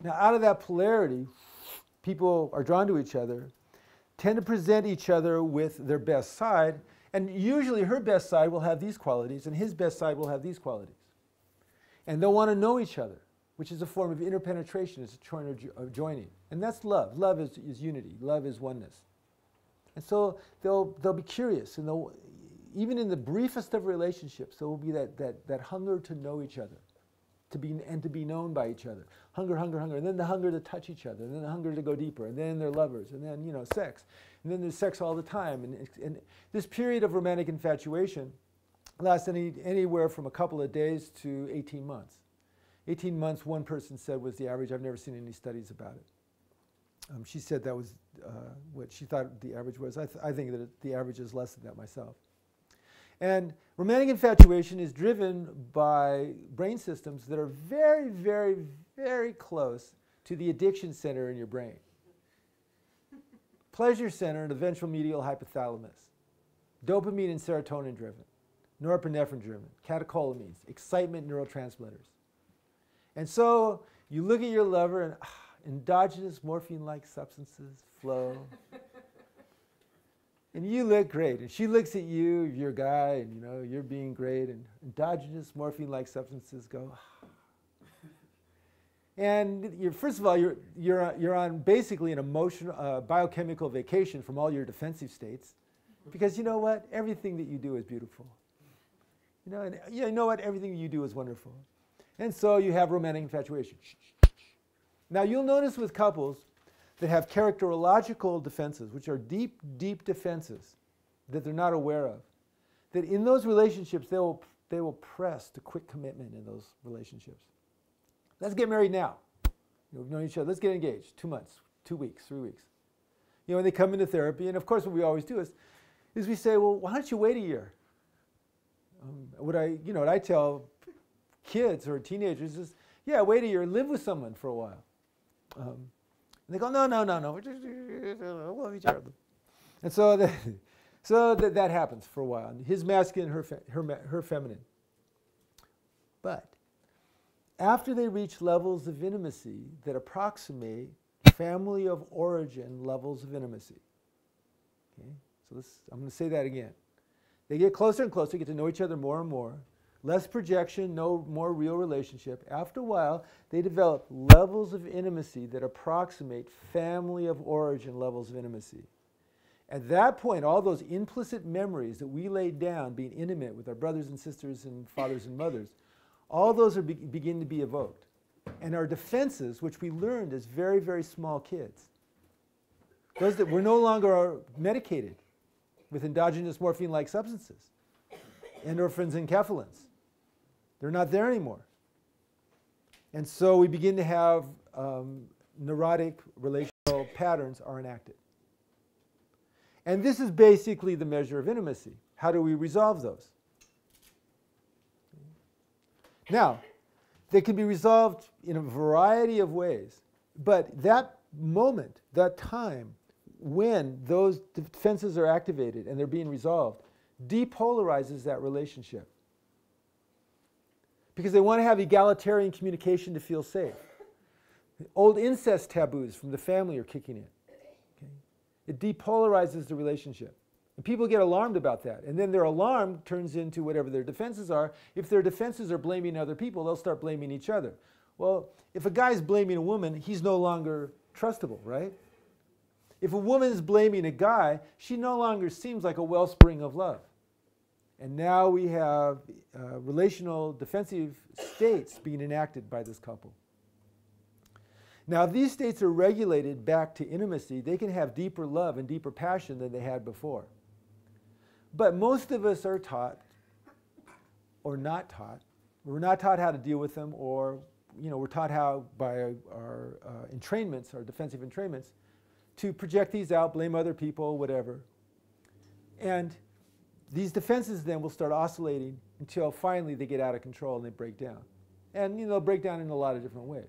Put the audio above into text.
Now, out of that polarity, people are drawn to each other, tend to present each other with their best side, and usually her best side will have these qualities, and his best side will have these qualities. And they'll want to know each other, which is a form of interpenetration, it's a joining. And that's love. Love is unity. Love is oneness. And so they'll be curious, and even in the briefest of relationships, there will be that hunger to know each other, to be known by each other. Hunger, hunger, hunger, and then the hunger to touch each other, and then the hunger to go deeper, and then they're lovers, and then, sex. And then there's sex all the time. And this period of romantic infatuation lasts anywhere from a couple of days to 18 months. 18 months, one person said, was the average. I've never seen any studies about it. She said that was what she thought the average was. I think that the average is less than that myself. And romantic infatuation is driven by brain systems that are very, very, very close to the addiction center in your brain. Pleasure center and the ventral medial hypothalamus. Dopamine and serotonin driven. Norepinephrine driven. Catecholamines. Excitement neurotransmitters. And so you look at your lover and endogenous morphine-like substances flow. And you look great. And she looks at you, you're a guy, and you're being great, and endogenous morphine-like substances go. And first of all, you're on basically an emotional, biochemical vacation from all your defensive states, because you know what? Everything that you do is beautiful. And you know what? Everything you do is wonderful. And so you have romantic infatuation. Now you'll notice with couples that have characterological defenses, which are deep, deep defenses that they're not aware of, that in those relationships they will press to quick commitment in those relationships. Let's get married now. We've known each other. Let's get engaged. 2 months, 2 weeks, 3 weeks. And they come into therapy, and of course what we always do is we say, well, why don't you wait a year? What I tell kids or teenagers is, yeah, wait a year, live with someone for a while. And they go, no, we just love each other. And so that happens for a while. His masculine, her feminine. But after they reach levels of intimacy that approximate family of origin levels of intimacy. Okay? So I'm going to say that again. They get closer and closer, get to know each other more and more. Less projection, no more real relationship. After a while, they develop levels of intimacy that approximate family of origin levels of intimacy. At that point, all those implicit memories that we laid down, being intimate with our brothers and sisters and fathers and mothers, all those begin to be evoked. And our defenses, which we learned as very, very small kids, those that were no longer medicated with endogenous morphine-like substances, endorphins and enkephalins. They're not there anymore. And so we begin to have neurotic relational patterns are enacted. And this is basically the measure of intimacy. How do we resolve those? Now, they can be resolved in a variety of ways, but that moment, that time when those defenses are activated and they're being resolved, depolarizes that relationship. Because they want to have egalitarian communication to feel safe. Old incest taboos from the family are kicking in. Okay? It depolarizes the relationship. And people get alarmed about that. And then their alarm turns into whatever their defenses are. If their defenses are blaming other people, they'll start blaming each other. Well, if a guy's blaming a woman, he's no longer trustable, right? If a woman is blaming a guy, she no longer seems like a wellspring of love. And now we have relational defensive states being enacted by this couple. Now, if these states are regulated back to intimacy, they can have deeper love and deeper passion than they had before. But most of us are taught, or not taught. We're not taught how to deal with them, or we're taught how by our entrainments, our defensive entrainments, to project these out, blame other people, whatever. And these defenses then will start oscillating until finally they get out of control and they break down. And they'll break down in a lot of different ways.